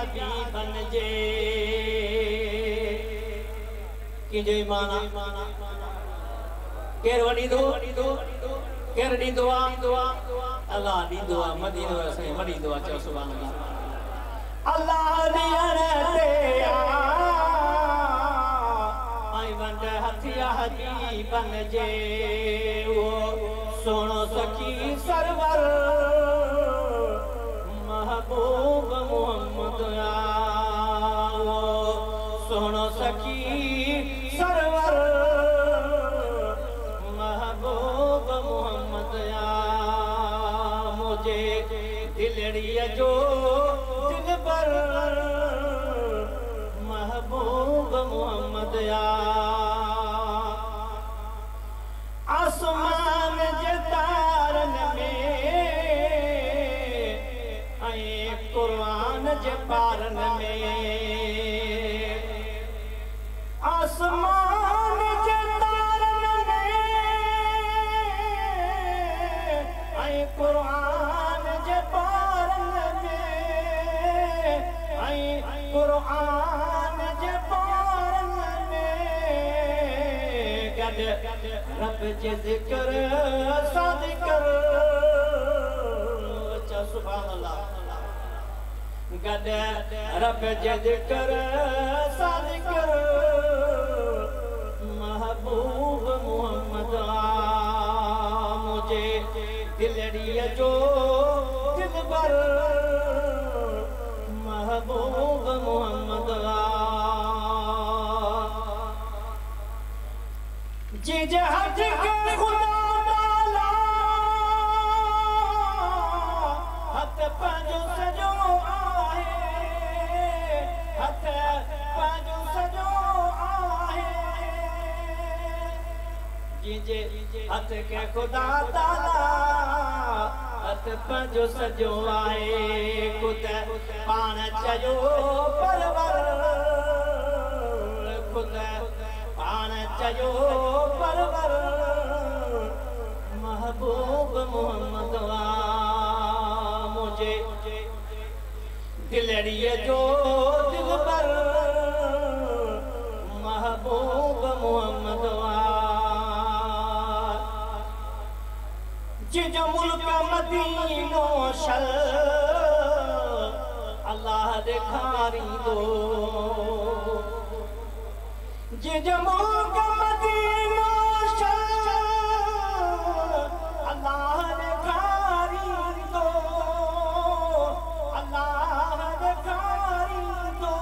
हबीब बनजे कि जो माना केर वडी दो केर दी दुआ अल्लाह दी दुआ मदीने से वडी दुआ चो सुभान अल्लाह अल्लाह दी अरते आई वंड हथिया हबीब बनजे वो सोनो सखी सरवर महबूब मोहम्मद आओ सोनो सखी सरवर महबूब मोहम्मद आ मुझे दिलड़िया जो दिल पर महबूब मोहम्मद आ आसमान जे तारन में कुरान जे पारन में आसमान जे तारन में कुरान जे पारन में कुरान जे पारन में गड रब जे जिक्र सादिकर सुभान अल्लाह गड रब जे जिक्र सादिकर महबूब मोहम्मद मुझे दिलड़िया जो दिल पर महबूब मोहम्मद जी जहाज के खुदा डाला हथ पंजो सजो हथ के खुदा ताला हथ पंजो सजो आए खुद पान चयो परवर खुद पान चयो परवर महबूब मोहम्मद मुझे दिलड़िए जो दिल पर महबूब मोहम्मद जो मुल्क मदीनो शल अल्लाह दिखारी दो जो मुल्क मदीनो शल अल्लाह दिखारी दो अल्लाह दिखारी दो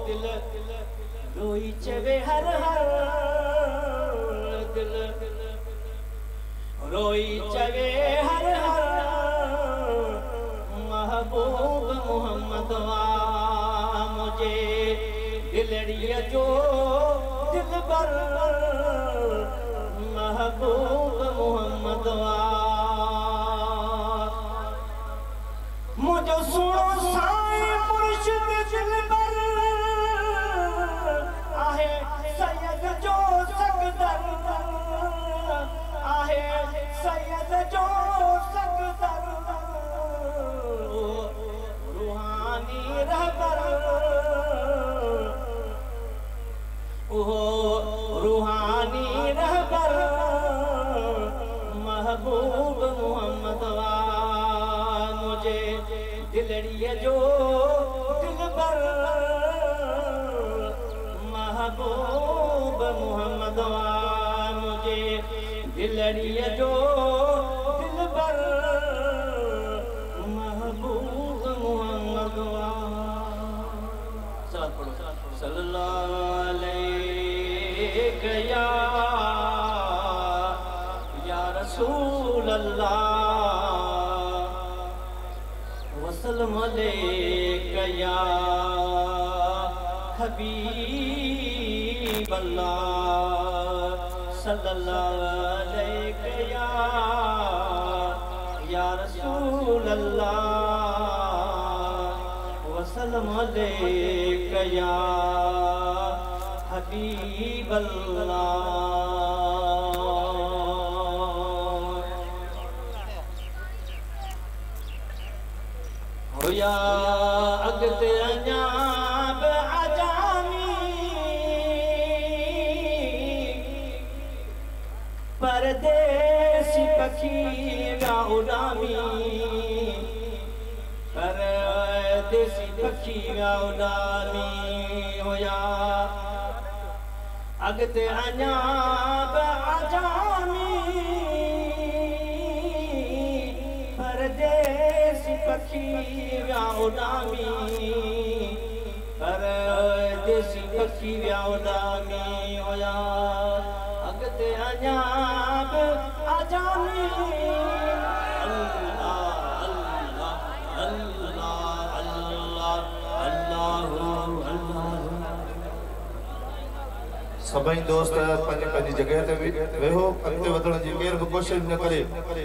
दिल रोई चवे हर हर दिल रोई चवे हर हर महबूब मोहम्मद मुझे दिलड़िया जो दिल पर महबूब मोहम्मद मुझे सुनो साईं मुर्शिद दिल पर आहे सैयद जो सकदर आहे सैयद जो सकदर रूहानी रहबर ओ रूहानी रहबर महबूब मोहम्मद मुझे दिलड़िए जो दिल पर महबूब मोहम्मद मुझे दिलड़िए जो दिल पर महबूब मोहम्मद सल्लल्लाहु अलैहि या रसूल अल्लाह वसल्लम अलैका या हबीब अल्लाह सल्लल्लाहु अलैहि या रसूल अल्लाह वसल्लम अलैका या हबीब अल्लाह होया अगते अजाब अजामी परदेसी पखी व्या उडामी परदेसी पखी व्या उडामी होया अगते अजाब अजामी परदेसी पखी व्या उडामी परदेसी पखी व्या उडामी होया अगते अजाब अजामी अल्लाह अल्लाह अल्लाह अल्लाह अल्लाह अल्लाह सभई दोस्त पंहिंजी पंहिंजी जगह ते वेहो अॻिते वधण जी केर बि कोशिश न करे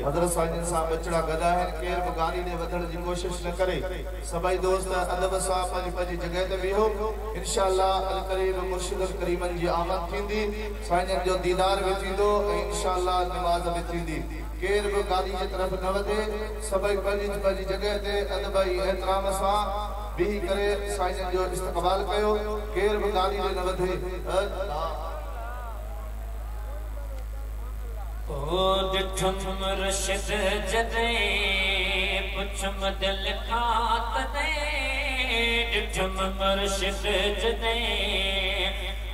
हज़रत साईं सां बचड़ा गदा आहिनि केर बि गाड़ी ॾे वधण जी कोशिश न करे सभई दोस्त अदब सां पंहिंजी पंहिंजी जगह ते वेहो इंशाअल्लाह अल करीम मुर्शिद करीमन जी आमद थींदी साईं जो दीदार बि थींदो ऐं इंशाअल्लाह नमाज़ बि थींदी केर बि गाड़ी जी तरफ़ न वधे सभई पंहिंजी पंहिंजी जगह ते अदब ऐं एहतराम सां बिही करे साईं जो इस्तक़बाल कयो केर बि गाड़ी ॾे न वधे ओ दिठम मुर्शिद जदे पुछम दिल खात दे दिठम मुर्शिद जदे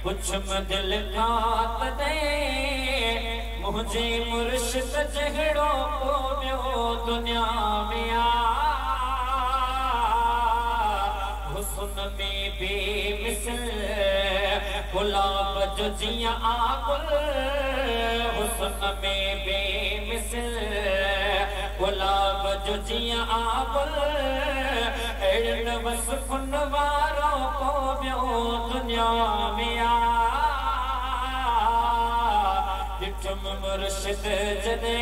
पुछम दिल खात दे मुझे मुर्शिद जहड़ो को बियो दुनिया में हुस्न में बेमिसल गुलाब जो जिया आकुल हुस्न में बेमिसल गुलाब जो जिया आकुल एड़न वसफन वारो को बियो दुनिया में दिठम मुर्शिद जदे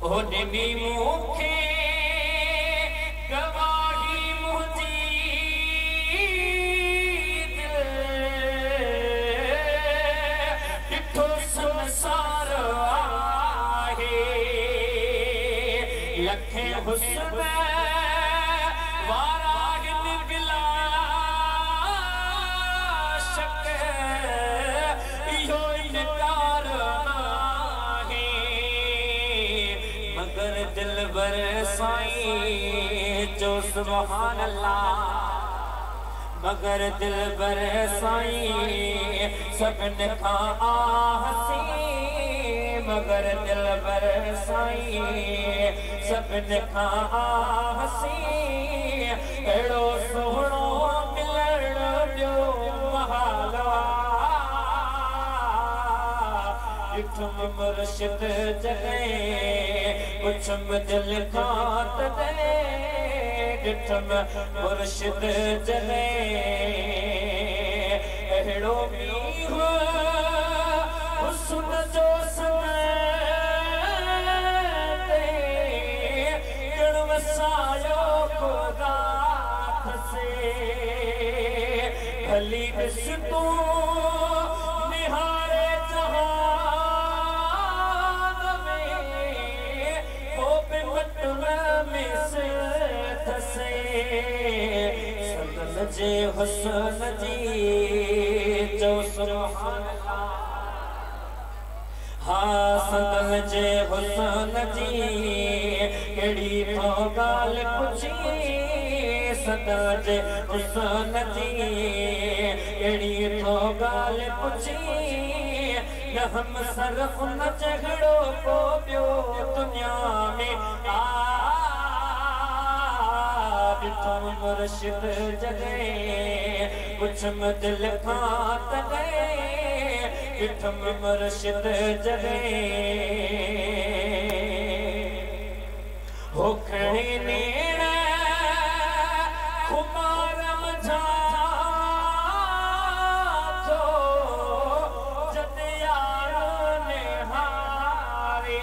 ओ निमी मुखे गवाही मुझी दिठो संसार आहे लखे हुस्न वारा निकला शक इहो इनकार आहे मगर दिलबर साईं जो सुभान अल्लाह मगर दिलबर साईं सभिनि खां हसी मगर दिलबर साईं सभिनि खां हसी अहिड़ो सुहिणो मिलण ॿियो महाल दिठम मुर्शिद जॾहिं पुछम दिल खां तॾहिं दिठम मुर्शिद जॾहिं अहिड़ो मींहुं हुस्न जो ते ॼण वसायो ख़ुदा से भली ॾिस तूं निहारे जहान में हो बि मटन में से सदन जे हुस्न जी जो सुभान अल्लाह हाँ सदन जे हुस्न जी कहिड़ी तो ॻाल्हि पुछी सदन जे हुस्न जी कहिड़ी तो ॻाल्हि पुछी न हम सर उन जहिड़ो को ॿियो दुनिया में दिठम मुर्शिद जॾहिं पुछम दिल खां तॾहिं दिठम मुर्शिद जॾहिं हो खणी नेण खुमारम जा थो जॾहिं यारो निहारे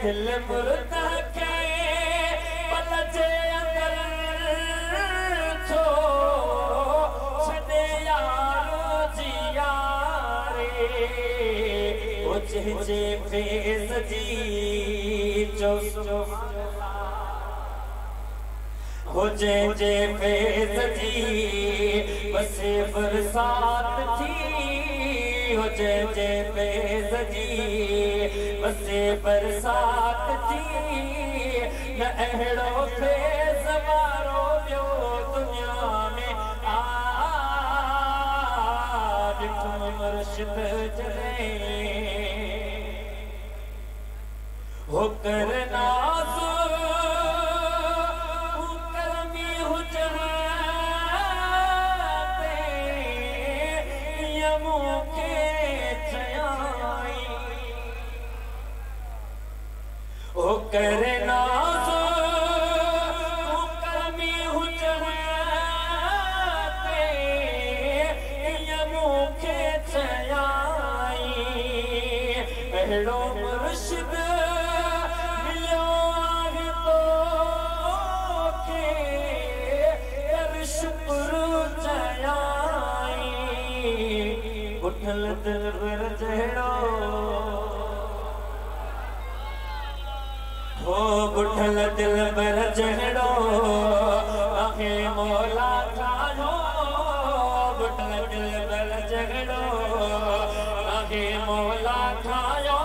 दिल मुर्द जे फेज़ जी जो हो जे फेज़ जी बस बरसात थी हो जे फेज़ जी बस बरसात थी न अहिड़ो फेज़ वारो ॿियो दुनिया में मुर्शिद जले हो करना करमी हुजते यमों के चयाई हो करना अहिड़ो मुर्शिद मिलियो आहे तोखे कर शुक्र चयाई उठल दिलबर जहिड़ो हो उठल दिलबर जहिड़ो आहे मौला ठाहियो उठल दिलबर जहिड़ो आहे मौला ठाहियो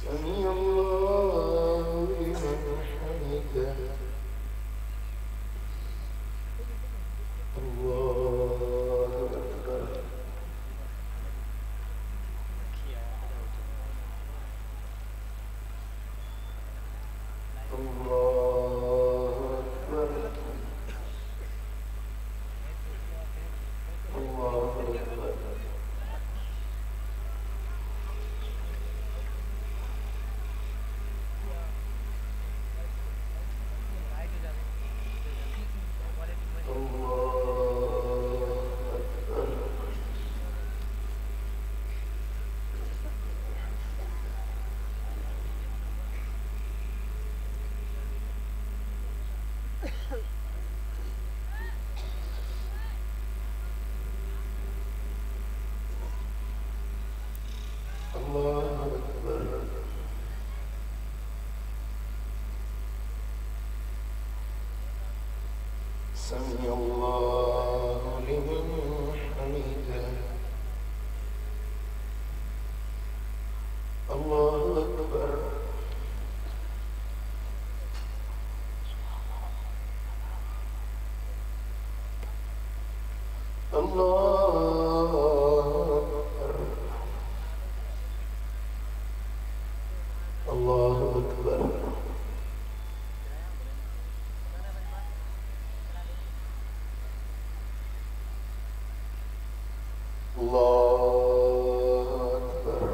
سمع الله لمن حمده الله أكبر سمع الله لمن حمده الله أكبر الله أكبر الله أكبر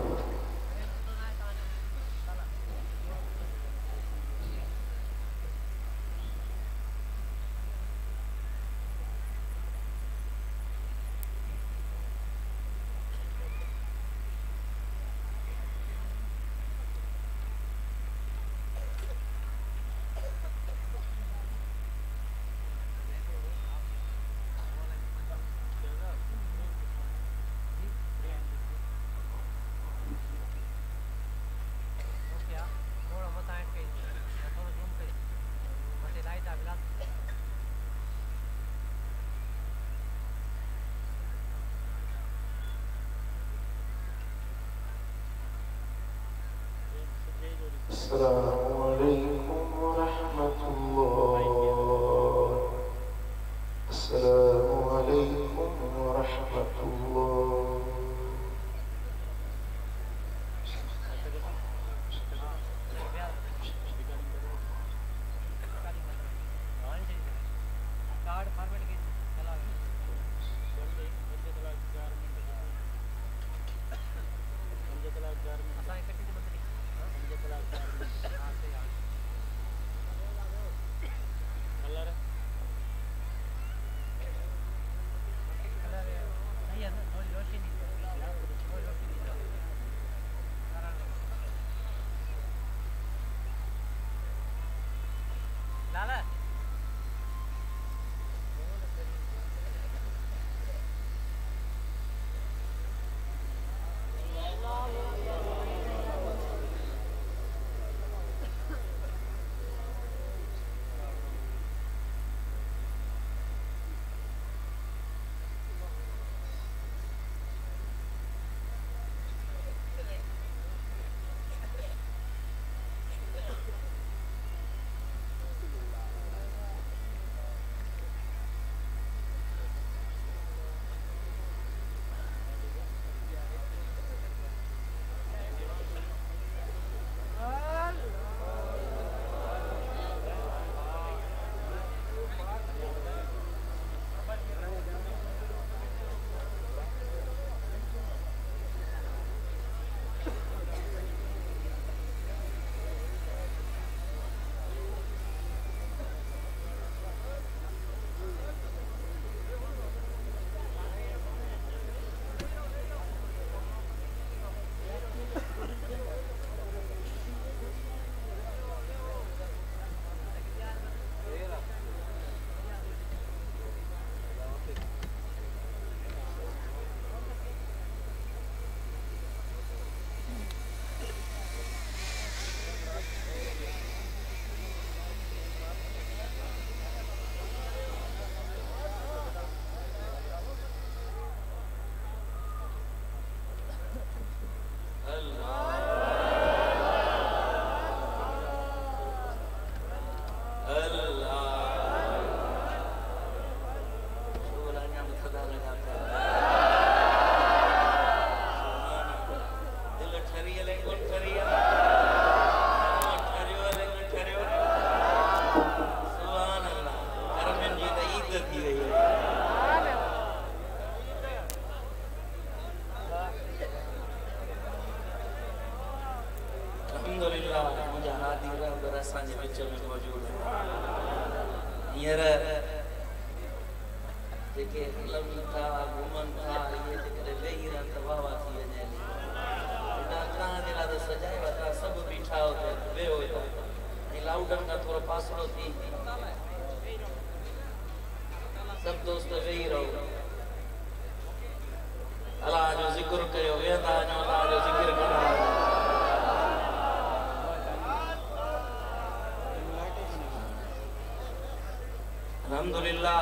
السلام عليكم ورحمة الله السلام عليكم ورحمة الله असांजे विच में मौजूद आहिनि। हींअर जेके हलनि था घुमनि था इहे जेकॾहिं वेही रहनि त वाह वाह थी वञे। तव्हां जे लाइ त सजाए वरिता सभु बीठा हुते वेहो था ऐं लाउडनि खां थोरो पासरो थी सभु दोस्त वेही रहो। अलाह जो ज़िक्र कयो वेहंदा वञो अलाह जो ज़िक्र कंदा वञो। अल्हम्दुलिल्लाह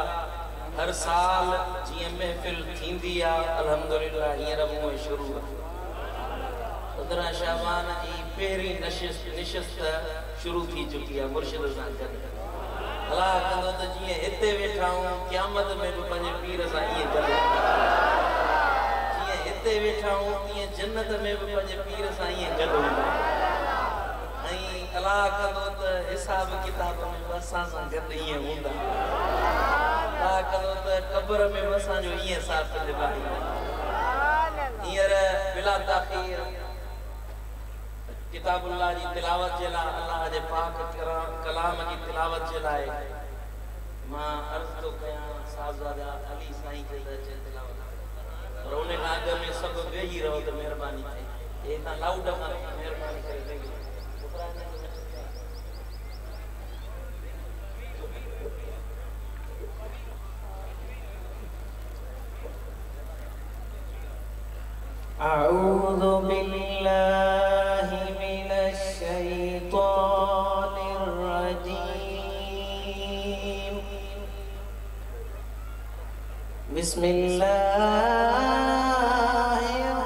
हर साल जीअं महफ़िल थींदी आहे अल्हम्दुलिल्लाह हींअर मूं शुरू 15 शाबान जी पहिरीं निशस्त शुरू थी चुकी आहे मुर्शिद सां गॾु। अलाह कंदो त जीअं हिते वेठा आहियूं क़यामत में बि पंहिंजे पीर सां ईअं गॾु, जीअं हिते वेठा आहियूं तीअं जन्नत में बि पंहिंजे पीर सां ईअं गॾु हूंदा। ऐं अलाह कंदो त हिसाब किताब में बि असां सां गॾु ईअं हूंदा। अलाह कंदो त क़ब्र में बि असांजो ईअं साथ निभाईंदा। हींअर बिला ताख़ीर किताबुल्लाह जी तिलावत जे लाइ अल्लाह जे पाक कलाम जी तिलावत जे लाइ मां अर्ज़ थो कयां साहबज़ादा अली साईं खे त अचे तिलावत पर उन खां अॻु में सभु वेही रहो त महिरबानी थिए। हे तव्हां लाउड खां महिरबानी करे वेही अऊज़ु बिल्लाहि मिनश शैतानिर रजीम बिस्मिल्लाहिर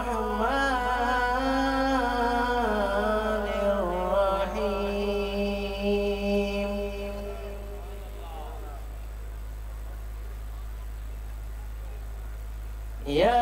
रहमानिर रहीम। या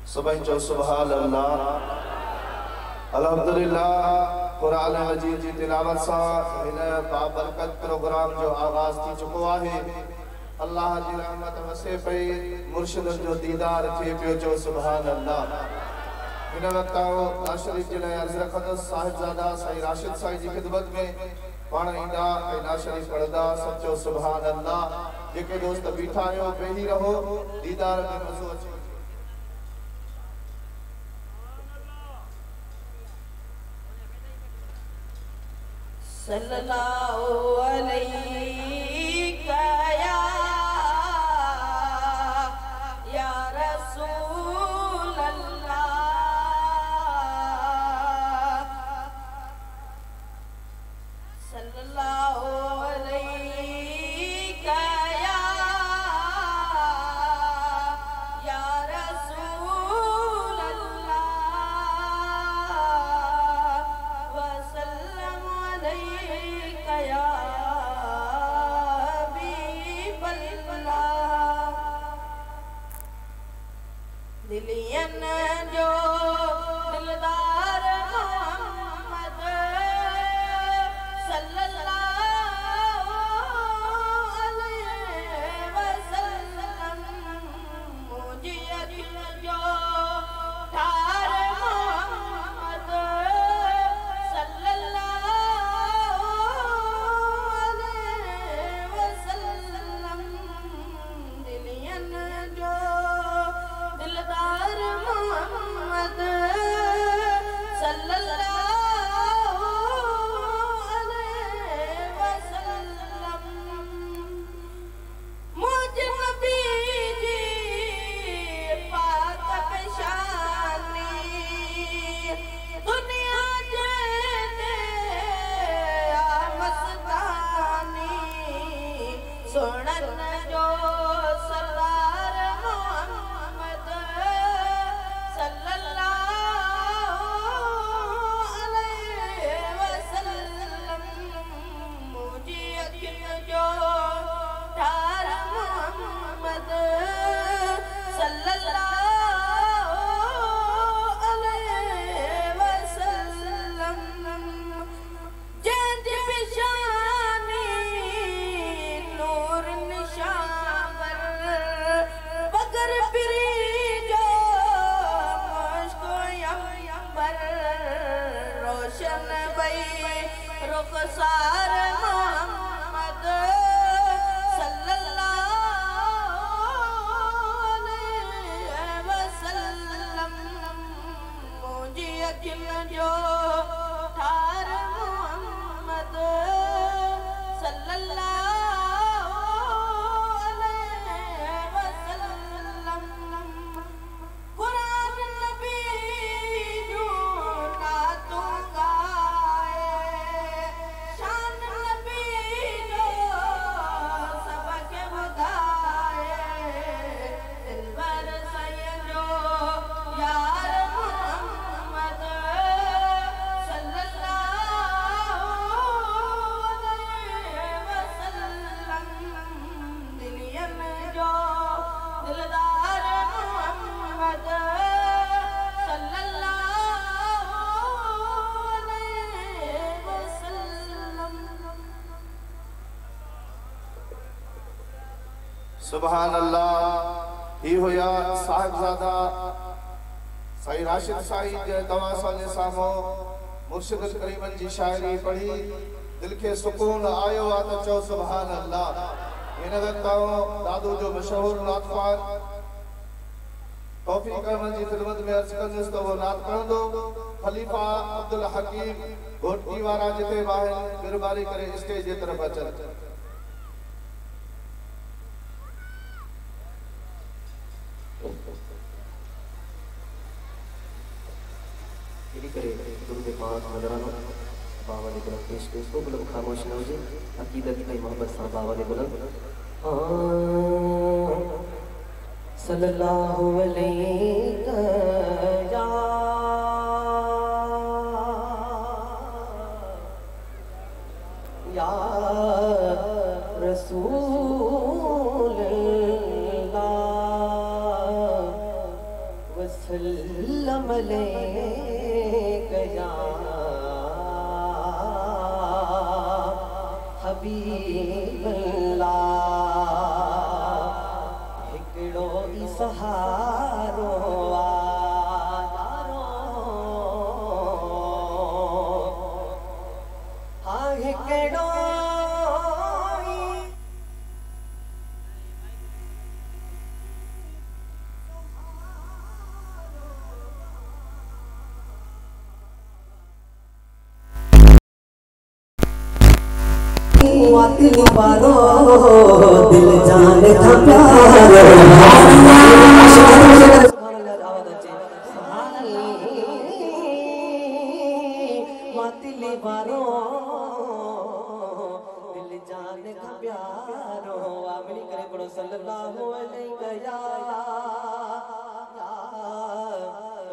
सभई चो सुभान अल्लाह। अल्हम्दुलिल्लाह कुरान मजीद जी तिलावत सां हिन बाबरकत प्रोग्राम जो आगाज़ थी चुको आहे। अल्लाह जी रहमत वसे पई मुर्शिद जो दीदार थिए पियो चो सुभान अल्लाह। हिन वक्त नाशरीफ जे लाइ अर्ज़ रखंदुसि साहिबज़ादा साईं राशिद साईं जी ख़िदमत में पाण ईंदा ऐं नाशरीफ पढ़ंदा सभु चो सुभान अल्लाह। जेके दोस्त बीठा आहियो वेही रहो दीदार में मज़ो अचे। सल्लल्लाहु अलैहि या रसूल अल्लाह सल्लल्लाहु अलैहि या रसूल अल्लाह वसल्लम अलैका या हबीब अल्लाह। दिलियन जो दिलदार मोहम्मद सल्लल्लाहु अलैहि वसल्लम मुझे जो ठार मोहम्मद सल्लल्लाहु अलैहि वसल्लम दिलियन जो दिलदार मोहम्मद सल्लल्लाहु अलैहि वसल्लम मुझ नबी जी पाक पेशानी दुनिया जेते मस्तानी सुनन जो सरदार मोहम्मद सल्लल्लाहु अलैहि वसल्लम मुझे अखिल जो ठार मोहम्मद सल्लल्लाहु अलैहि वसल्लम जंज पेशानी नूर निशावर बगर पिरी जो मुश्को अंबर रोशन भई रुखसार मोहम्मद सल्लल्लाहु अलैहि वसल्लम मुझे अखिल जो ठार मोहम्मद सल्लल्लाहु अलैहि वसल्लम कुरान नबी जो नातों गाए शान नबी जो सबक बुधाए दिलबर सैयद जो यार मोहम्मद सल्लल्लाहु अलैहि वसल्लम दिलियन जो दिलदार मोहम्मद सल्लल्लाहु अलैहि वसल्लम। सुभान अल्लाह। ही हुया साहिबजादा साईं राशिद साईं जे तव्हां असांजे साम्हूं मुर्शिद करीमन जी शायरी पढ़ी दिल के सुकून आयो आ त चओ सुभान अल्लाह। हिन वक्त दादू जो मशहूर नातखान तौफीक अहमद जी खिदमत में अर्ज कंदुसि त वो नात पढ़ंदो। खलीफा अब्दुल हकीम घोटकी वारा जिते बाहिर महिरबानी करे स्टेज जे तरफ अचनि। दुरूद पाक नज़रानो बाबा ने बुलंद पेश पेश को बुलंद खामोश न हुजे अकीदत की मोहब्बत सा बाबा ने बुलंद सल्लल्लाहु अलैहि या रसूल अल्लाह वसल्लम अलैका या हबीब अल्लाह। हिकड़ो ई सहारो यारो हाँ हिकड़ो दिल वारो दिल जान था प्यारो दिल वारो दिल जान था प्यारो आमनी करे पड़ो सल्लल्लाहु अलैहि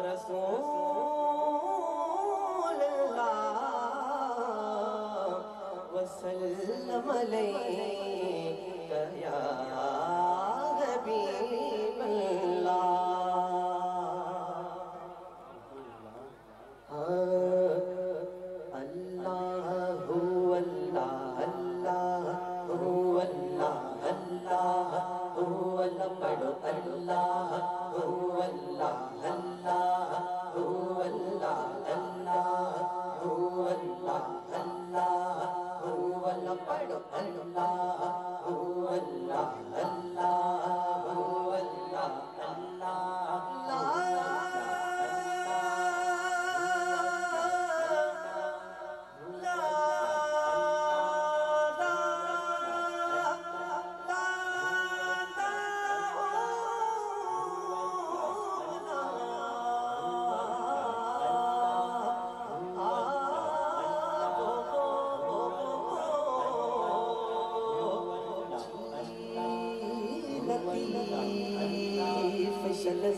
रसूल वसल्लम अलैका या हबीब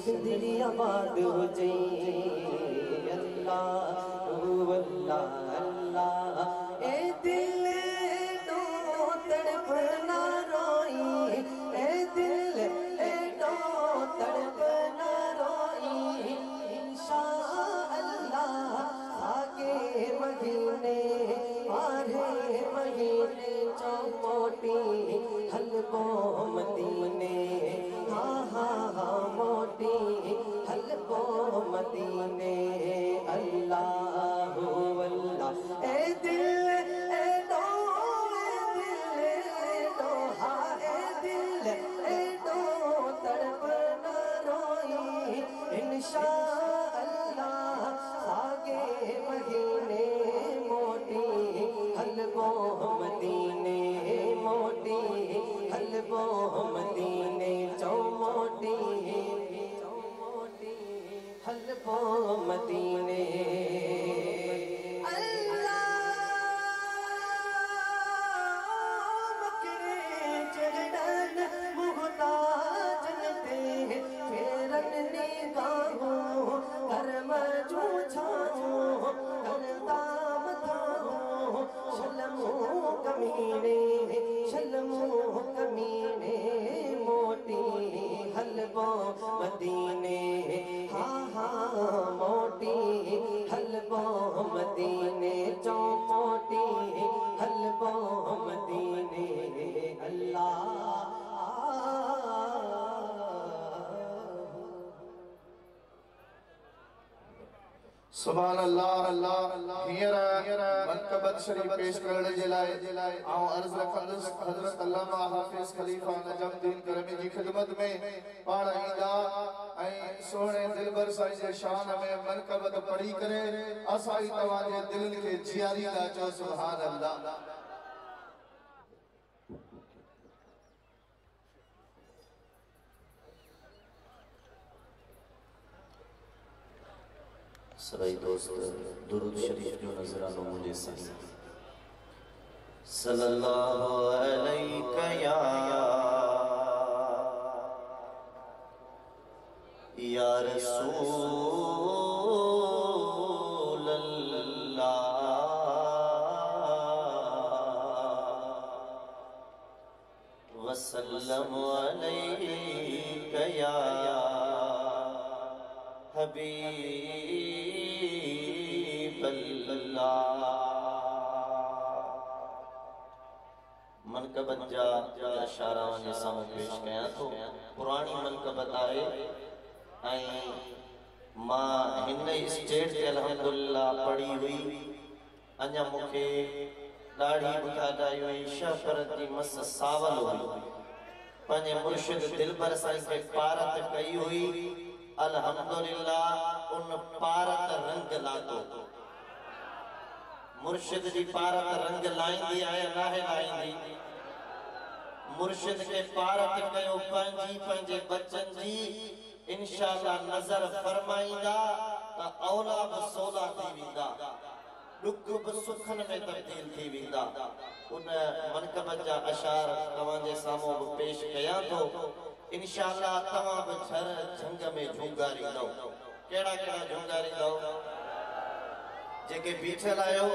जिंदगी आबाद हो जाए अल्लाह अल्लाह ए दिल तो तड़प ना रोई ए दिल तो तड़प ना रोई इंशाअल्लाह आगे महीने आधे महीने चौपोटी हलको मदीने मोटी हलको मदीने अल्लाह अल्लाह ए दिल हा ए दिल तड़प न रोई इंशाअल्लाह आगे महीने मोटी हलको मदीने मोटी हलको मदीने चौमोटी हलको मदीने कमीने मोटी हलको मदीने मोटी हलको मदीने चौमोटी हलको मदीने अल्लाह सुभान अल्लाह हींअर मनक़बत शरीफ़ पेश करण जे लाइ आऊं अर्ज़ रखंदुसि हज़रत अल्लामा हाफ़िज़ ख़लीफ़ा नजमुद्दीन करमी जी ख़िदमत में पाण ईंदा ऐं सोहणे दिलबर साईं जे शान में मनक़बत पढ़ी करे असां ई तव्हां जे दिलनि खे जियारींदा चओ सुभान अल्लाह सभी दोस्त दुरूद शरीफ जो नजरानो मुझे साईं सल्लल्लाहु अलैहि या रसूल अल्लाह वसल्लम अलैका या हबीब मनक़बत जा इशारा वञे साम्हूं पेश कयां थो पुराणी मनक़बत आहे ऐं मां हिन स्टेज ते अल्हम्दुलिल्लाह पढ़ी हुई अञा मूंखे ॾाढी बुखादाई हुई शफ़रत जी मस सावल हुई पंहिंजे मुर्शिद दिलबर साईं खे पारत कई हुई अल्हम्दुलिल्लाह उन पारत रंग लातो मुर्शिद जी पारत रंग लाइंदी आए नाहे लाइंदी मुर्शिद के पारत कयो पंजी पंजे बच्चन जी इंशाअल्लाह नजर फरमाइंदा त औलाद सोला थी विंदा दुख ब सुखन में तब्दील थी विंदा उन मनकब जा अशार तवां जे सामो पेश कया तो इंशाअल्लाह तवां ब छर झंग में झुंगारींदो केड़ा केड़ा झुंगारींदो जेके बीठल आयो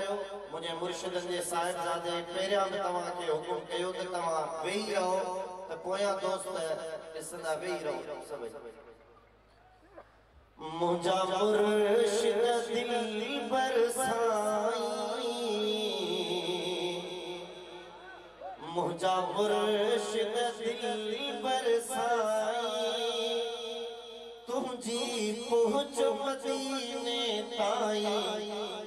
मुझे मुर्शिदन जे साहिबजादे पेरियां में तवां के हुकुम कयो त तवां वेही रहो त पोयां दोस्त ॾिसंदा वेही रहो सभई मुझा मुर्शिद दिल बरसाई मुझा मुर्शिद दिल बरसाई तुझी पहुंच मदीने ताई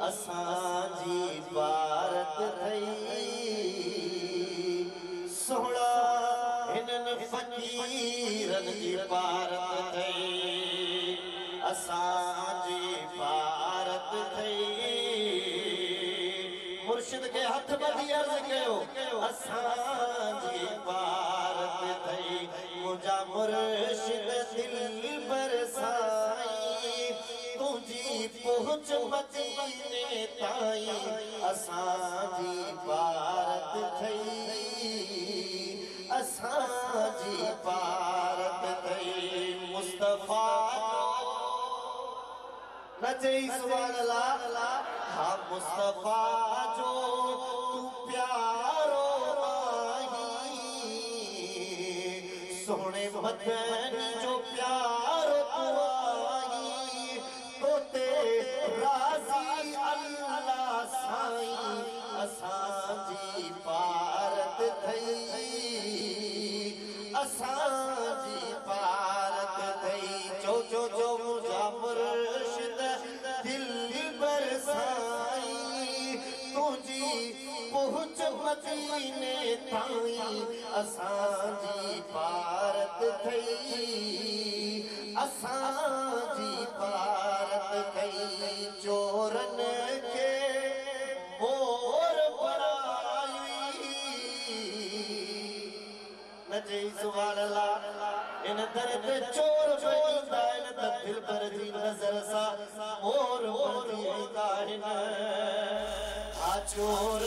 असांजी भारत थई सोहणा हिनन फकीरन जी भारत थई असांजी भारत थई मुर्शिद के हथ बधी अर्ज कयो असांजी भारत थई मुझा मुर्शिद दिल बरसाई तुझी पहुंच मदीने ताई असांजी भारत थई असांजी भारत थई मुस्तफा नचे सुभान अल्लाह हा मुस्तफा जो तू प्यारो आही सोहणे वतन जो प्यारो तू आई तोते राजी अल्लाह साईं असांजी भारत थई असांजी भारत थई जो जो जो मुझा मुर्शिद दिल बरसाई तुझी पहुंच मदीने ताई असांजी भारत थई असांजी भारत थई चोरन के मोर पराई नचे सुभान अल्लाह इन दर ते चोर बैठा इन दिल पर जी नजर सा मोर बैठा इन आ चोर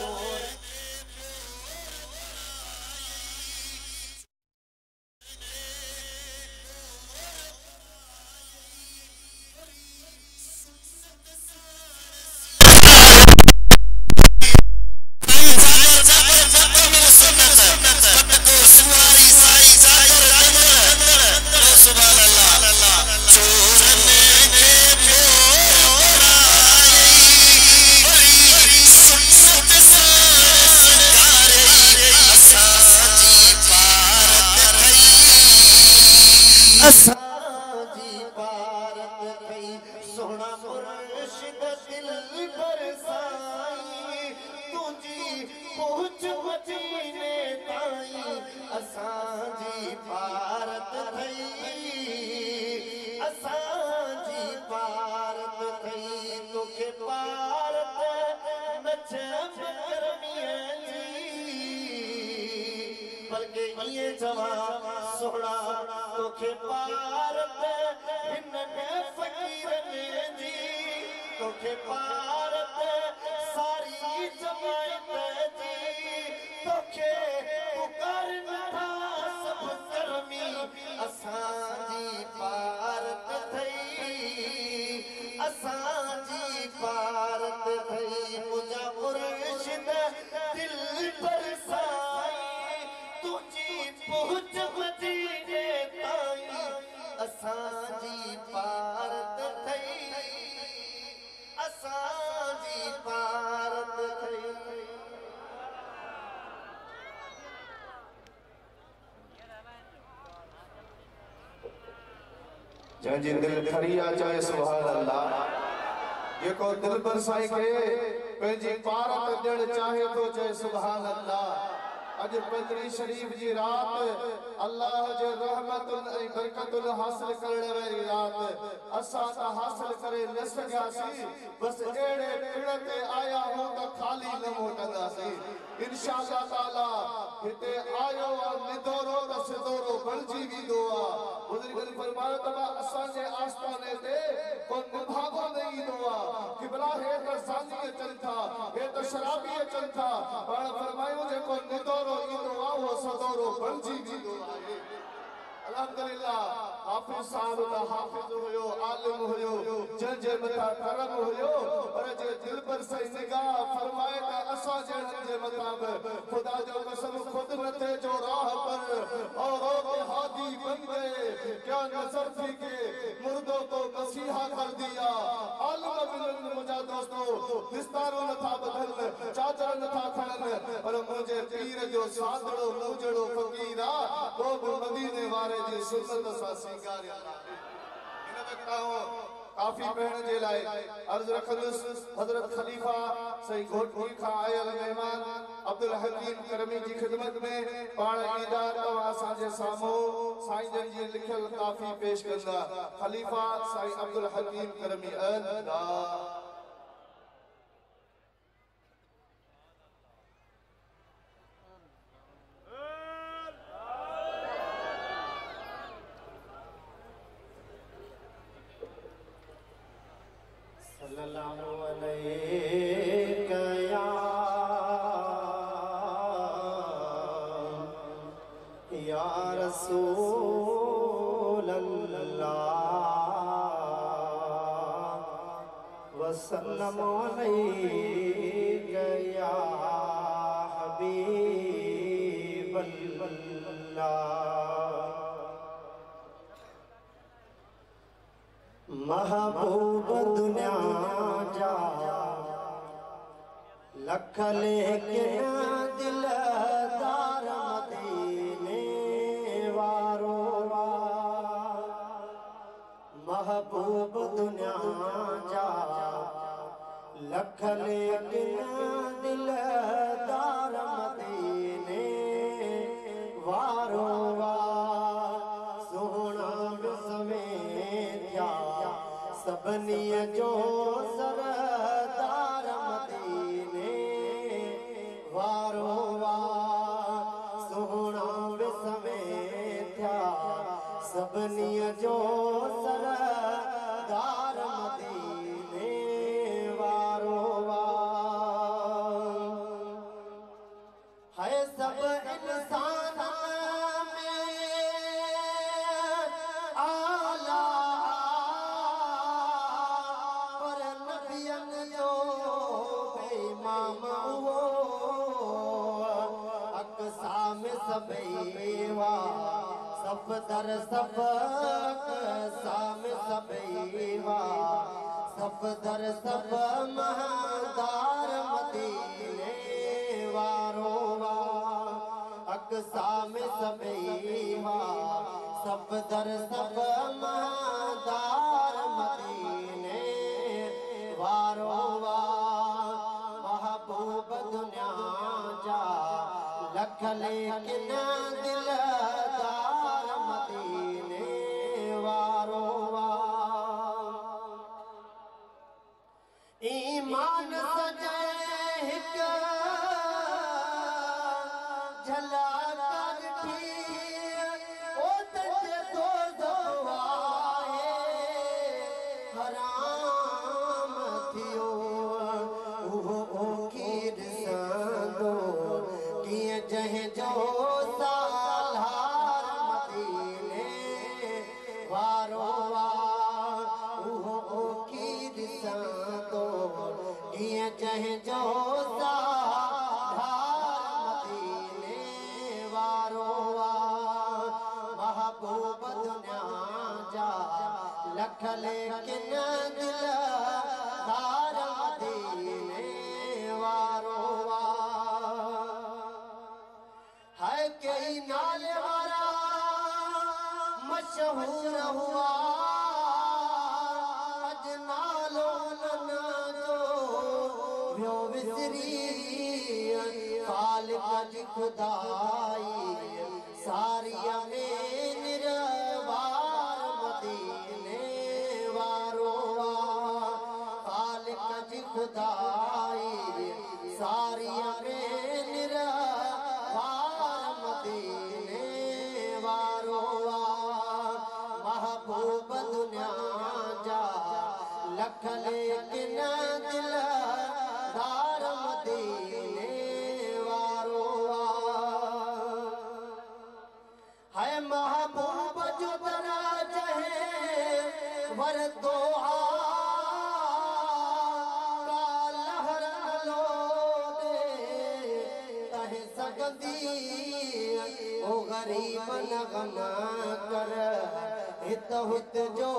असांजी भारत थई सोहणा मुर्शिद दिल बरसाई तुझी पहुंच मदीने ताई असांजी भारत थई असांजी भारत थई तोखे भारत नच करमीअ जी बल्कि ये जवान सोहणा तोखे भारत हिनन फकीरन जी तोखे भारत सारी जमायत जी तोखे पुकार नथा सब करमी असांजी भारत थई असांजी भारत थई मुझा मुर्शिद दिल बरसाई तुझी पहुंच मदीने ताई असांजी भारत थई असांजी भारत थई जंहिंजी दिल खड़ी आ चाहे सुभान अल्लाह जेको दिल बरसाई के पंहिंजी भारत ॾियणु चाहे थो चाहे सुभान अल्लाह अज बदरी शरीफ जी रात अल्लाह जे रहमतुल ऐं बरकतुल हासिल करण वाली रात असां त हासिल करे न सघियासीं बस अहिड़े पिण ते आया हूं त इंशाअल्लाह ताला हिते आयो निदोरो त सिदोरो बणजी वेंदो आहे बुजुर्गनि फरमायो त असांजे आस्थाने ते को निभागो न ईंदो आहे किबला हे त ज़ानी अचनि था हे त शराबी अचनि था पाण फरमायो जेको निदोरो ईंदो आहे उहो सदोरो बणजी वेंदो आहे अल्हम्दुलिल्लाह हाफिज साहब दा हाफिज हुयो आलिम हुयो जंहिंजे मथा करम हुयो पर जे दिल पर सही निगाह फरमाए त असां जहिड़नि जे मथा खुदा जो कसम खुद न थे जो राह पर औरों के हादी बन गए क्या नजर थी के मुर्दों को मसीहा कर दिया आलिम बिन मुझा दोस्तों दिस्तारो न था बदल चादर न था खड़न पर मुझे पीर जो सादड़ो मुजड़ो फकीरा वो भी मदीने वाले जी सुन्नत सा सिंगारिया इन वक्ताओ काफी पहन जे लाए अर्ज रखदुस हजरत खलीफा सही घोटनी खा आयल मेहमान अब्दुल हकीम करमी जी खिदमत में पाण ईंदा तवा असांजे सामो साईं जन जी लिखियल काफी पेश कंदा खलीफा साईं अब्दुल हकीम करमी अल्लाह सल्लल्लाहु अलैका या रसूल अल्लाह वसल्लम अलैका या हबीब अल्लाह महबूब दुनिया जा लख लेकिन दिलदार मदीने वारो महबूब दुनिया जा लख लेकिन दिलदार मदीने वारो सोना सबनी जो सरदार मदीने वारो सोना समेत्या सबनी जो सरदार मदीने वारो है सब इंसान में आला सबैवा सब दर सब साम सबैवा सब दर सब महदार मदीने वारो अक़साम सबैवा सब दर सब महदार मदीने वारो महबूब दुनिया जा लख लेकिन दिलदार मदीने वारो ईमान सजे हिक झलक ॾिठी ओ तजे दो आहे हराम थियो उहो की ॾिसंदो जहीं जो सालार मदीने वारो उहो की ॾिसंदो कीअं जहीं जो सालार मदीने वारो महबूब दुनिया जा लख लेकिन दिलदार मदीने वारो है कई नाले वाला मशहूर हुआ अज नालो न जो व्यो विसरी खालिक जी खुदाई सारी में निरवार मदीने वारो खालिक जी खुदाई सारी में सदी ओ गरीब न गम कर हित हुत जो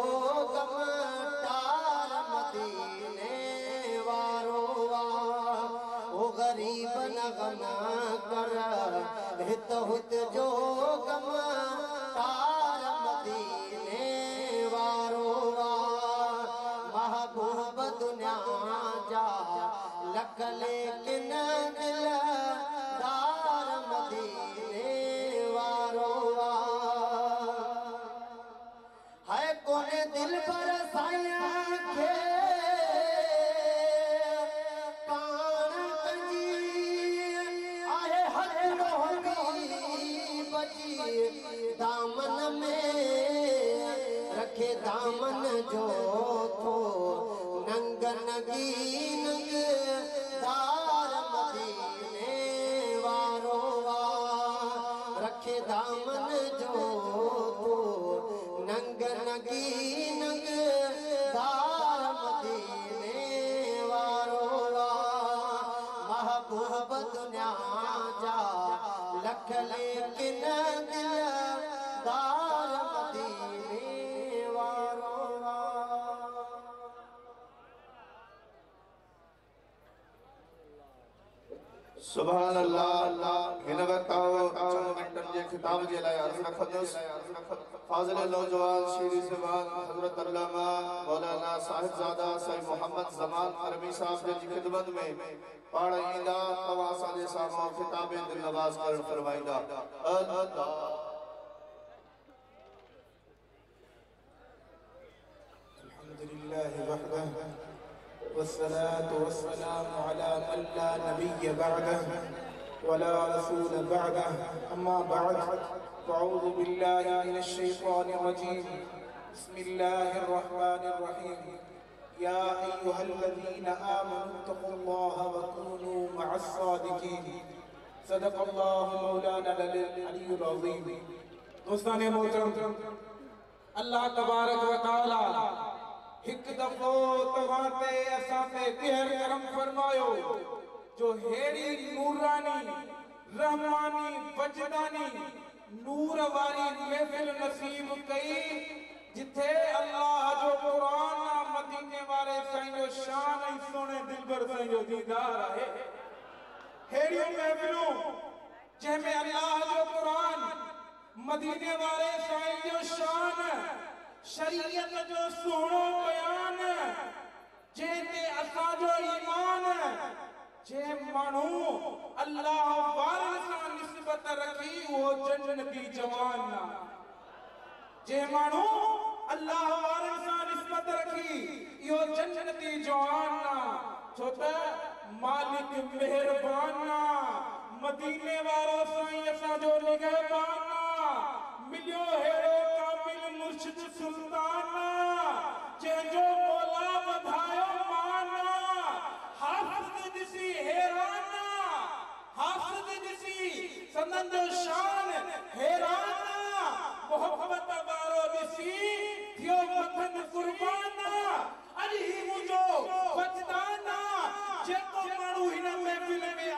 गम तार मदीने वारो ओ गरीब न गम कर हित हुत जो गम तार मदीने वारो महबूब दुनिया जा लख लेकिन दिल दार मदीने वारो है कोने दिल पर साया के कान कंजी आहे हथरो बची दामन में रखे दामन जो थो नंग नगी नंग दार मदीने वारो रखे दामन जो थो नंग नगी नंग दार मदीने वारो महबूब दुनिया जा लख लेकिन दिल दार मदीने वारो सुभान अल्लाह हिन वक्त चंद मिनटन जे खिताब जे लाए अर्ज रखंदुस फाजिल नौजवान शीरी ज़बान हजरत अल्लामा मौलाना साहिबजादा सईद मोहम्मद जमान अरबी साहब जी खिदमत में पाड़ ईंदा तवां साजे सामो खिताब दिल नवाज करण फरमाइंदा अल्लाह अल्हम्दुलिल्लाह वहदह वस्सलातु वस्सलामु अला मन ला नबिय्य बअदह वला रसूल बअदह अम्मा बअद फअऊज़ु बिल्लाहि मिनश शैतानिर रजीम बिस्मिल्लाहिर रहमानिर रहीम या अय्युहल्लज़ीना आमनू तक़ुल्लाहा व कूनू मअस सादिकीन सदक़ल्लाहु मौलाना अल-अलियुल अज़ीम। दोस्तान मोहतरम, अल्लाह तबारक व तआला एक दफो तवाते असाते कहर करम फरमायो जो हेड़ी नूरानी रहमानी वजदानी नूर वाली महफिल नसीब कई जिथे अल्लाह जो कुरान मदीने वाले साईं जो शान ऐं सोने दिलबर साईं जो दीदार है। हेड़ियों महफिलों जंहिंमें अल्लाह जो कुरान मदीने वाले साईं जो शान शरीयत जो सोनो बयान जेते असा जो ईमान जे मानू अल्लाह वारन सा निस्बत रखी वो जन्नती जवान जे मानू अल्लाह वारन सा निस्बत रखी यो जन्नती जवान छोटा मालिक मेहरबान मदीने वालो साईं असा जो निगहबान मिलियो हेड़ो कामिल मुर्शिद सुल्तान जो मौला बधायो माना हाफिज दिसी हैरान हाफिज दिसी संदन जो शान हैरान मोहब्बत वारो दिसी थियो मथन कुर्बान अली मुजो बचदाना जेको मानू हिन महफिल में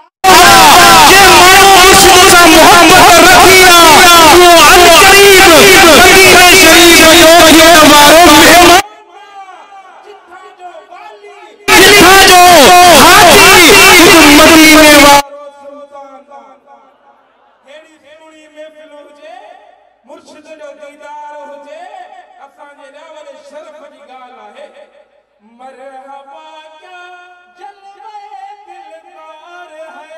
मुर्शिद जो दीदार हुजे असांजे लावल शरफ जी गाल है मरहबा क्या जलवे दिलदार है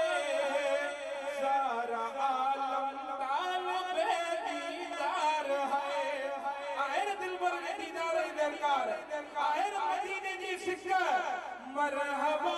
सारा आलम तालिबे दीदार है आएर दिलबर के दीदार दरकार आएर मदीने जी सिक्का मरहबा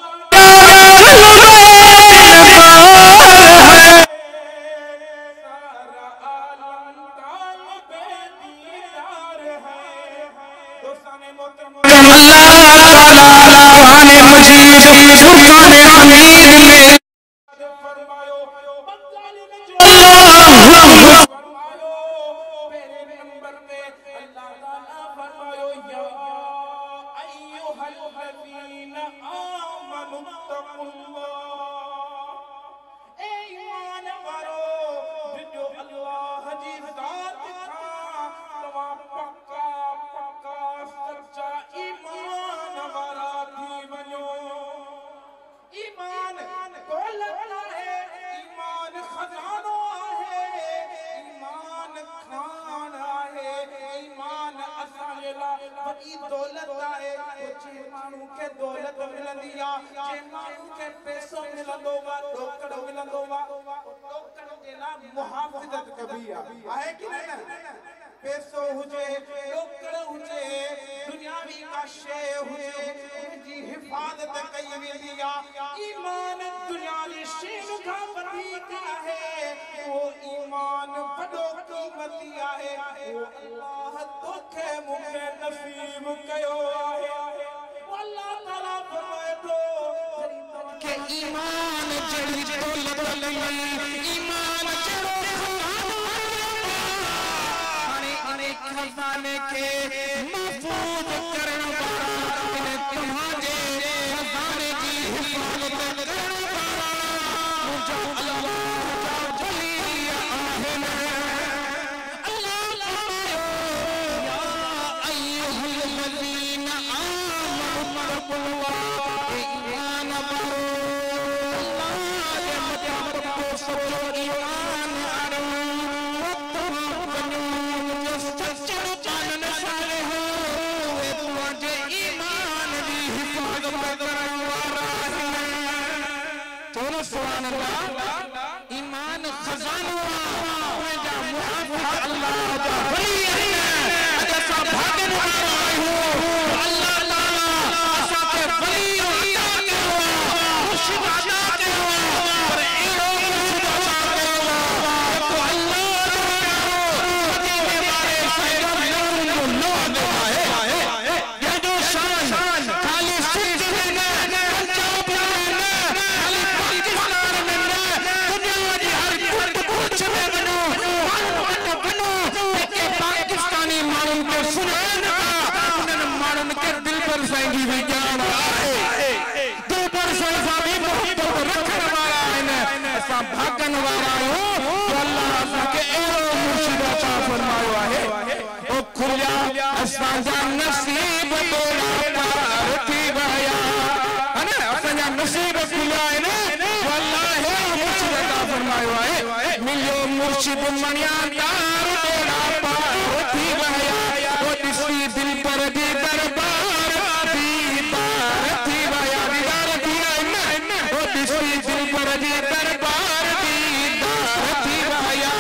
दिया जे मानू के पैसो मिलंदो वा डोकड़ मिलंदो वा डोकड़ जे ना मुहाफिजत कबी आहे कि नहीं पैसो हुजे डोकड़ हुजे दुनियावी का शे हुजे जी हिफाजत कई वेंदी आ ईमान दुनियावी शेन का वधीक आहे वो ईमान बड़ो कीमती आहे वो अल्लाह तोखे मुखे नसीब कयो आहे अल्लाह ताला फरमाए तो के ईमान जड़ी दौलत नहीं ईमान जड़ो खाने खजाने के महफूज करन वाला इन्हें तुम्हारे खजाने की हिफाजत करन वाला मुझे अल्लाह जली आहे अल्लाह या अय्युहल्लज़ीना आमनु ईमान बरो अल्लाह के मतलब को सच्चो ईमान आरो ईमान खजानो अल्लाह जा वली है जैसा भागन वाला हो अल्लाह ताला ऐसा के वली अता कयो खुशी अता कयो पर एरो खुदा चाहे तो अल्लाह के बारे सैयद नूर लो है ये जो शान खाली सिद्ध में पंजाब में खाली पाकिस्तान में पाकिस्तानी मानून के सुनान मानून के दिल पर सैंगी विज्ञान दिल पर सैंगी मोहब्बत रखन वाला है ऐसा भागन वाला हो तो अल्लाह के एरो मुर्शिद अता फरमायो है ओ खुल्या असांजा नसीब तोड़ा पार थी वया है ना असांजा नसीब खुल्या है ना अल्लाह है मुर्शिद अता फरमायो है मिलियो मुर्शिद मणिया तार तोड़ा पार थी वया वो दिसी दिल पर दी दरबार दीदार थी वया दीदार दिया ना वो दिसी दिल पर दी दरबार दीदार थी वया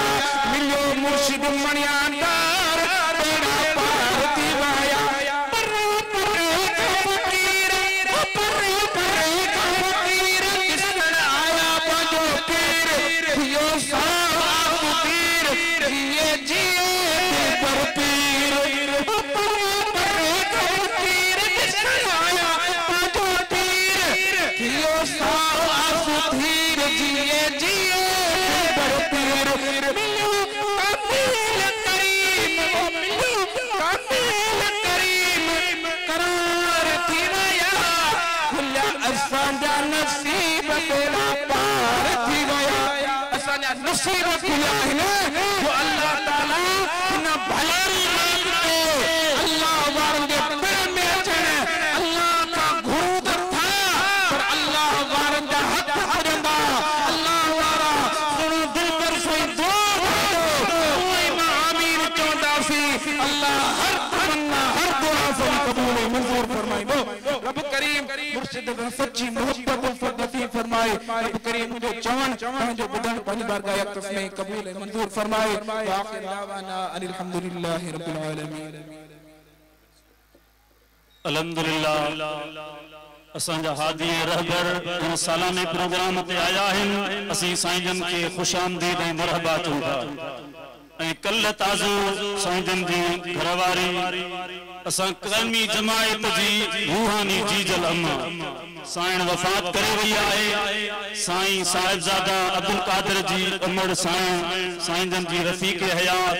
मिलियो मुर्शिद मणिया तार तोड़ा पार थी वया पर फकीर किसन आया बाजो पीर यो साथ पीर ये जिए पर पीर फकीर किसन आया बाजो पीर यो साथ पीर जिए पर पीर मिलो कामिल करीम करार थी वया खुल्या असांजा नसीब तोड़ा पार थी वया असांजा नसीब खुल्या है ना जो अल्लाह ताला इन भलारी रात के अल्लाह वारन के पैर में अचण अल्लाह का घुरूद था पर अल्लाह वारन का हक हरंदा अल्लाह वारा सुनो दिल पर सोई दुआ कोई मां आमीन चौंदा सी अल्लाह हर तमन्ना हर दुआ से कबूल मंजूर फरमाए रब करीम मुर्शिद में सच्ची मोहब्बत नसीब फरमाए रब करीम जो चवन जो बुधन पंज बार का एक तस्मै कबूल मंजूर फरमाए आखिर दावाना अल्हम्दुलिल्लाहि रब्बिल आलमीन अल्हम्दुलिल्लाह असांजा हादी रहबर इन सालाने प्रोग्राम ते आया हैं असी साईं जन के खुशामदीद ऐं मरहबा चऊं था ऐं कल ताज़ो साईं जन जी घरवारी असां कलमी जमायत जी रूहानी जीजल अम्मा साईं वफात करे वही आहे साईं साहिबजादा अब्दुल कादिर जी अमर साईं जन जी रफीक हयात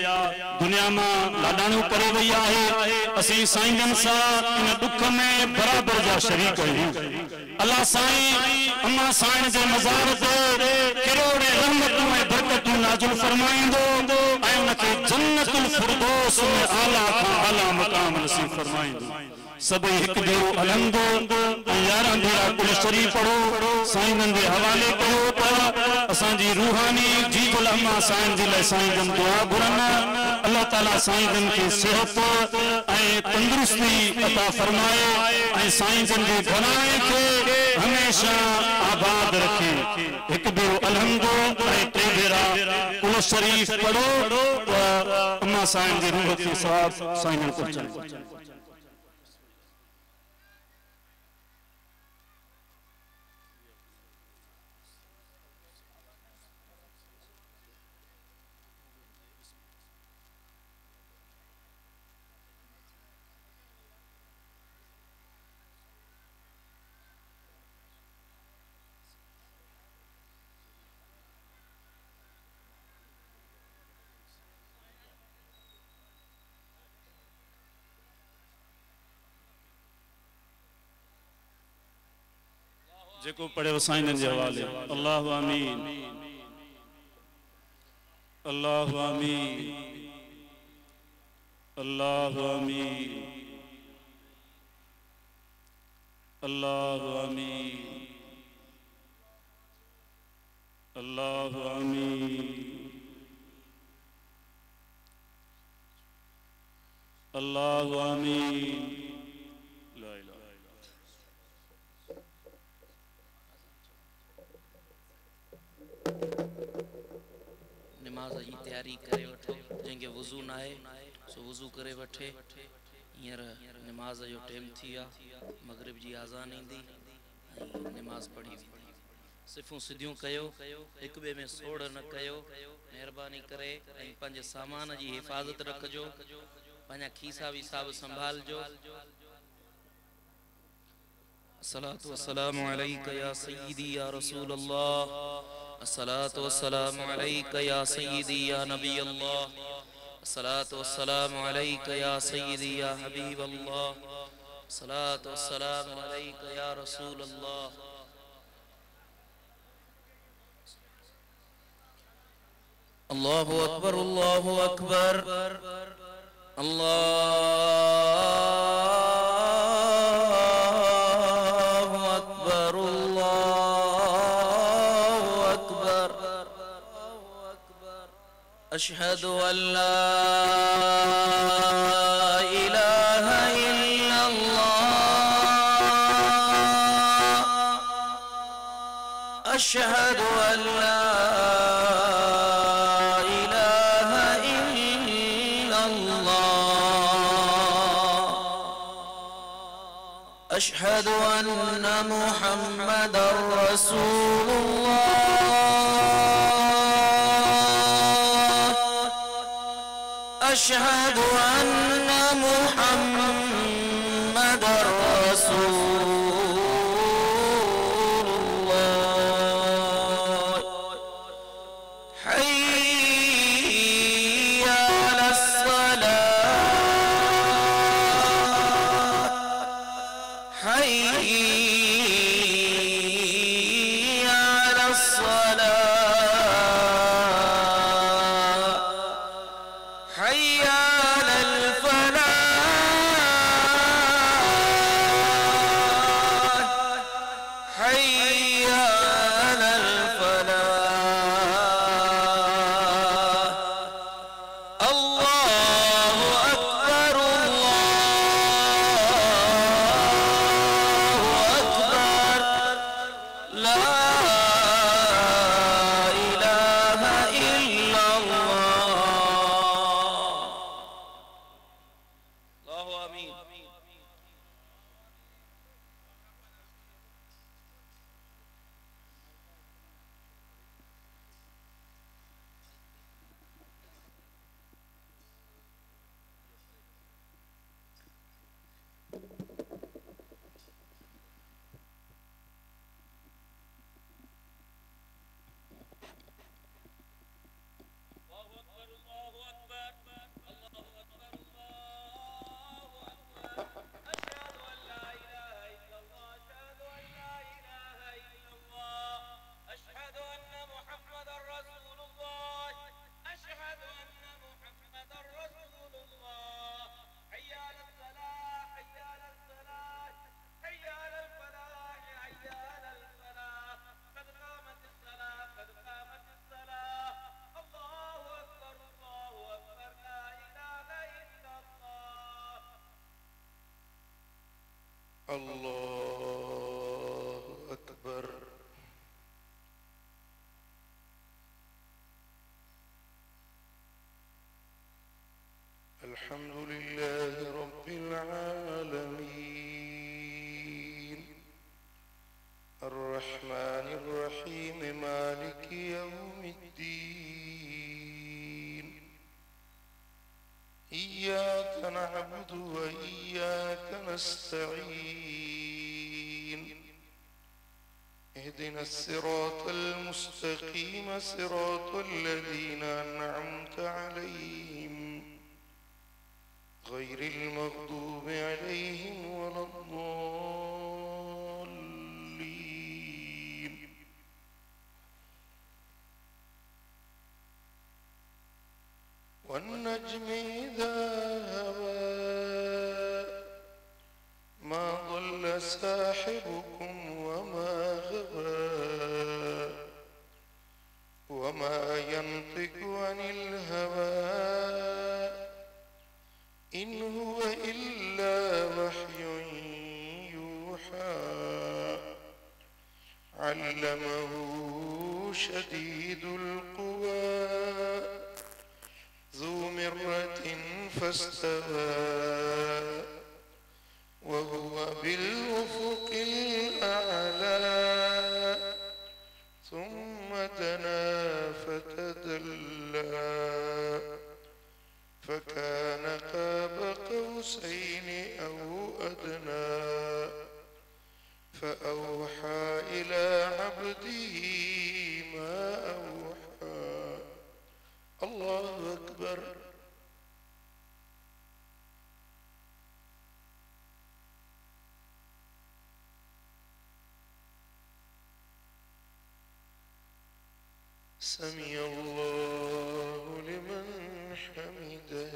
दुनिया में लाडाणो करे वही आहे असी साईं जन सां इन दुख में बराबर जा शरीक आहियूं अल्लाह साईं अम्मा साईं जे मज़ार ते करोड़े रहमतूं ऐं बरकतूं नाज़िल फरमाईंदो ऐं उनखे जन्नतुल फिरदौस में आला खां आला मकाम नसीब फरमाईंदो सभी एक भेरो अलहमदो 11 भेरा कुल शरीफ पढ़ो साईं जन के हवाले करो असांजी रूहानी जीजुल अम्मा साईं जी लाइ साईं जन दुआ घुरन अल्लाह ताला साईं जन के सेहत ऐं तंदुरुस्ती अता फरमाए ऐं साईं जन के भलाई के हमेशा आबाद रखे। एक बेरो अलहम्दु टे बेरा कुल शरीफ पढ़ो अम्मा साईं जी रूह खे सवाब साईं को पहुंचाए। जेको पढ़े साईं जे हवाले। अल्लाह आमीन, अल्लाह आमीन, अल्लाह आमीन, अल्लाह आमीन, अल्लाह आमीन, अल्लाह आमीन। नमाज जी तैयारी करे वठो। जंहिंखे वुज़ू न आहे सो वुज़ू करे वठे। हींअर नमाज जो टाइम थी आहे, मगरिब जी आज़ान ईंदी ऐं नमाज पढ़ी वेंदी। सिफ़ूं सिधियूं कयो, हिक ॿिए में सोड़ न कयो। महिरबानी करे ऐं पंहिंजे सामान जी हिफ़ाज़त रखिजो, पंहिंजा खीसा वीसा बि संभालजो। अस्सलातु वस्सलामु अलैका या सय्यदी या रसूल अल्लाह, अस्सलातु वस्सलामु अलैका या सय्यदी या नबी अल्लाह, अस्सलातु वस्सलामु अलैका या सय्यदी या हबीब अल्लाह, अस्सलातु वस्सलामु अलैका या रसूल अल्लाह। अल्लाहु अकबर, अल्लाहु अकबर, अल्लाहु अकबर, अल्लाहु अकबर। अशहदु अल्ला इलाहा इल्लल्लाह, अशहदु अल्ला أشهد أن محمدا رسول الله، أشهد أن محمدا رسول الله، حي على الصلاة، حي على الصلاة، حي على الفلاح، حي على الفلاح. الله أكبر، الله أكبر، لا إله إلا الله. الله آمين. अल्लाहु अकबर। أكبر. الحمد لله رب العالمين الرحمن الرحيم مالك يوم الدين. إياك نعبد وإياك نستعين. اهدنا الصراط المستقيم صراط الذين أنعمت عليهم غير المغضوب عليهم ولا الضالين. والنجم إذا هوى ما ضل صاحبكم وما غوى وما ينطق عن الهوى إن هو إلا وحي يوحى. علمه شديد القوى ذو مرة فاستوى وهو بالأفق الأعلى. ثم دنا فتدلى فكان قاب قوسين أو أدنى. فأوحى إلى عبده ما أوحى. الله أكبر. سمع الله لمن حمده.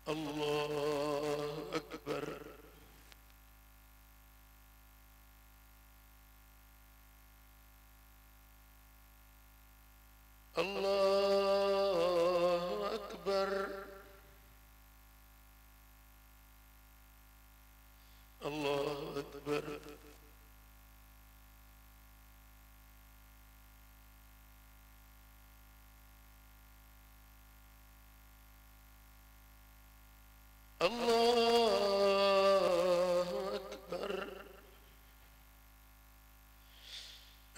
الله أكبر. الله أكبر. الله أكبر. الله أكبر.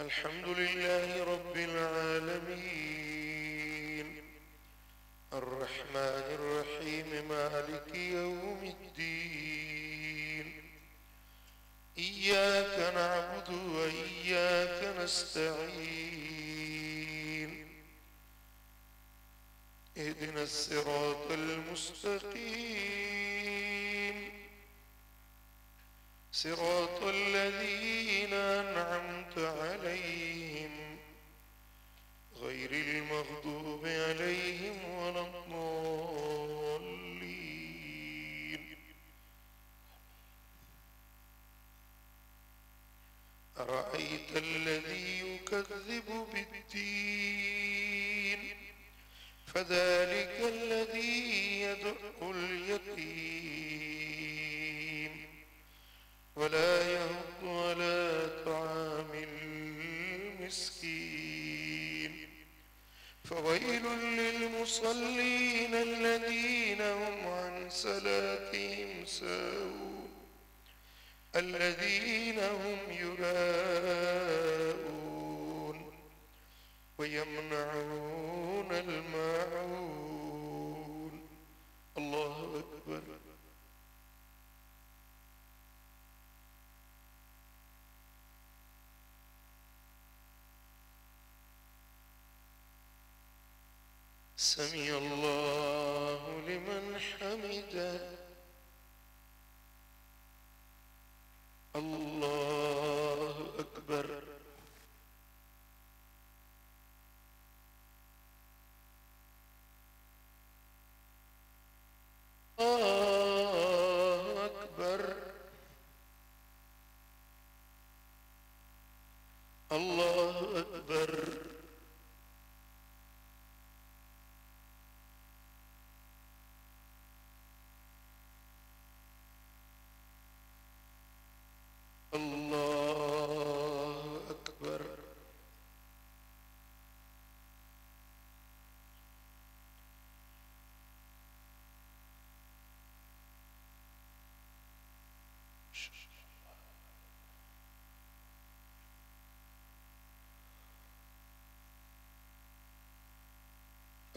الحمد لله رب العالمين الرحمن الرحيم مالك يوم الدين. إياك نعبد وإياك نستعين. اهدنا الصراط المستقيم صراط الذين أنعمت عليهم غير المغضوب عليهم ولا الضالين. أرأيت الذي يكذب بالدين فذلك الذي يدعو اليتيم ولا يحض على طعام المسكين. فويل للمصلين الذين هم عن صلاتهم ساهون الذين هم يراءون ويمنعون الماعون. الله أكبر. سمع الله لمن حمده. الله أكبر. الله أكبر. الله أكبر.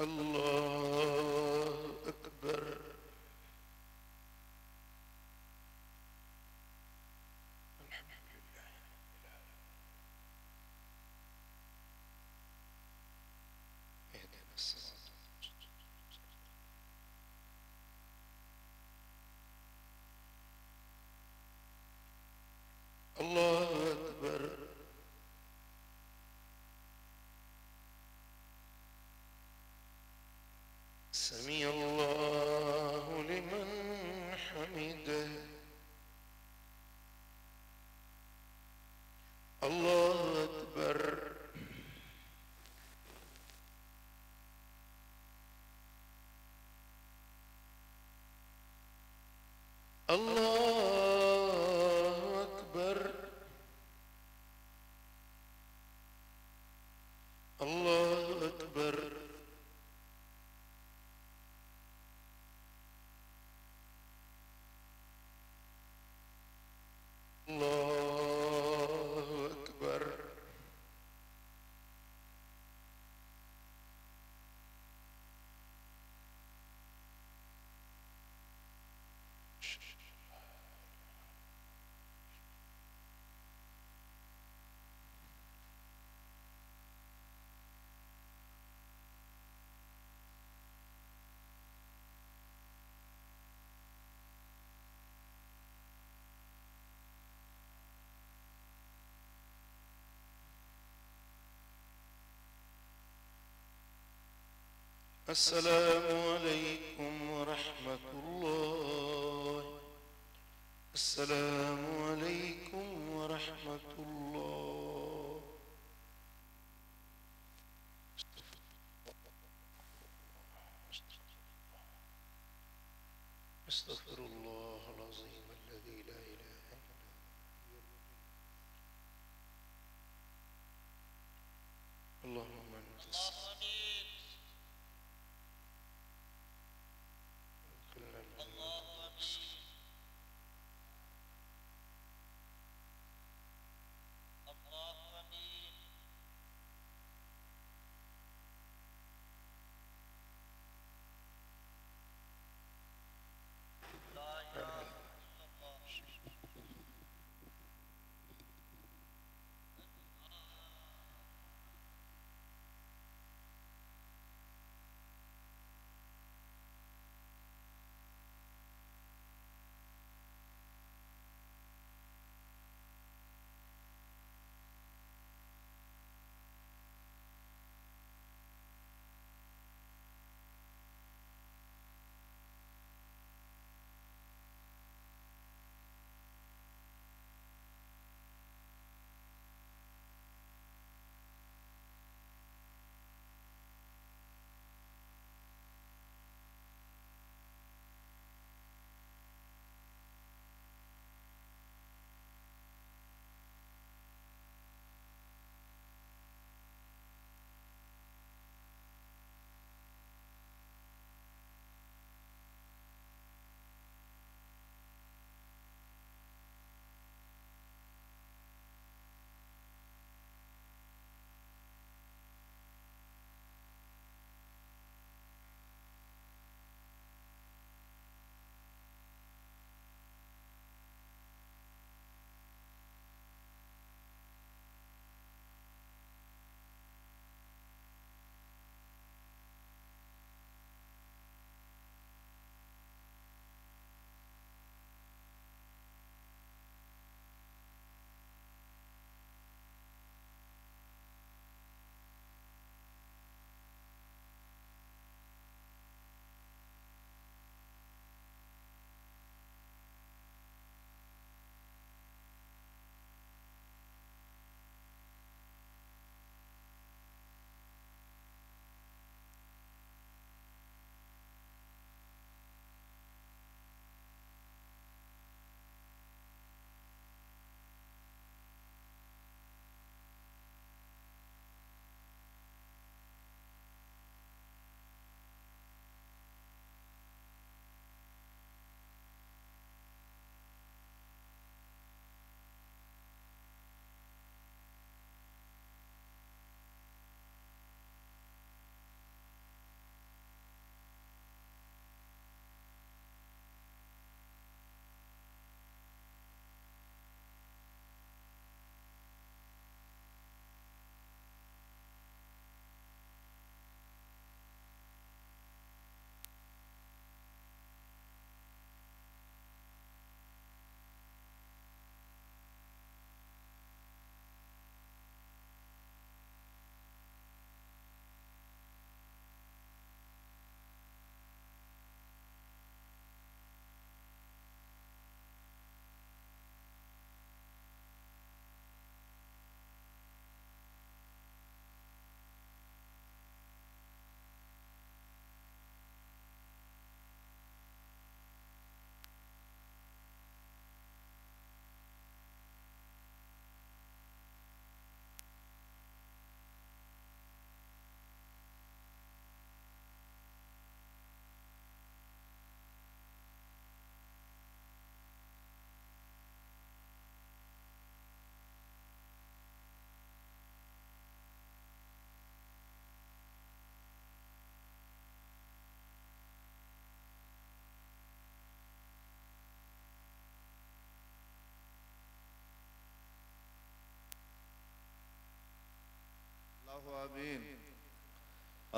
الله أكبر اهدنا الصراط الله أكبر سمع الله لمن حمده الله أكبر الله أكبر الله أكبر الله أكبر السلام عليكم ورحمة الله السلام عليكم ورحمة الله استغفر الله العظيم الذي لا إله إلا هو اللهم أنت السلام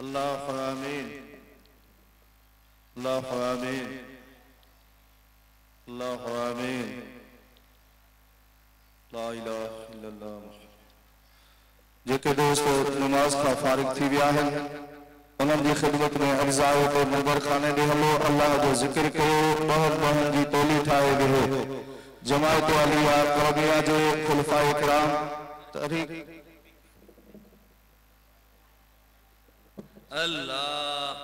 अल्लाह आमीन अल्लाह आमीन अल्लाह आमीन ला इलाहा इल्लल्लाह। जेके दोस्त नमाज का फारिग थी विया है उन्हनि जी खिदमत में अज़ाओ को नंबर खाने दे हलो अल्लाह जो जिक्र कयो बहन बहन जी टोली ठाए वियो जमायत अलिया कौमिया जो खुलफाए किराम तहरीक अल्लाह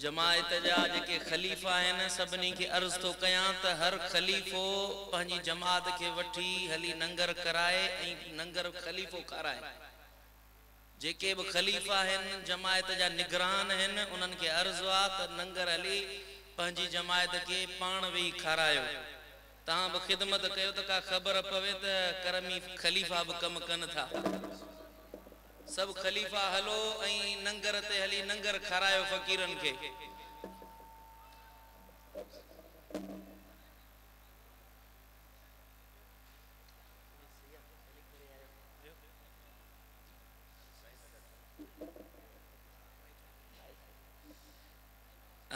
जमायत जा जेके खलीफा हैं सभनी के अर्ज तो कयां त हर खलीफो पंहिंजी जमात के वठी हली नंगर कराए ऐं नंगर खलीफो कराए। जेके भी खलीफा हैं जमायत जा निगरान हैं उन्हनि के अर्ज आ त नंगर हली पंहिंजी जमायत के पाण वेही खारायो। तहां भी खिदमत कयो त का ख़बर पवे त करमी खलीफा भी कम कन था। सब खलीफा हलो ऐं नंगर ते हली नंगर खारायो फ़कीरन के।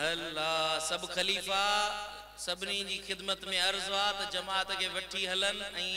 अल्लाह सब खलीफा सबनी जी खिदमत में अर्ज़ आ त जमात के वठी हलन ऐं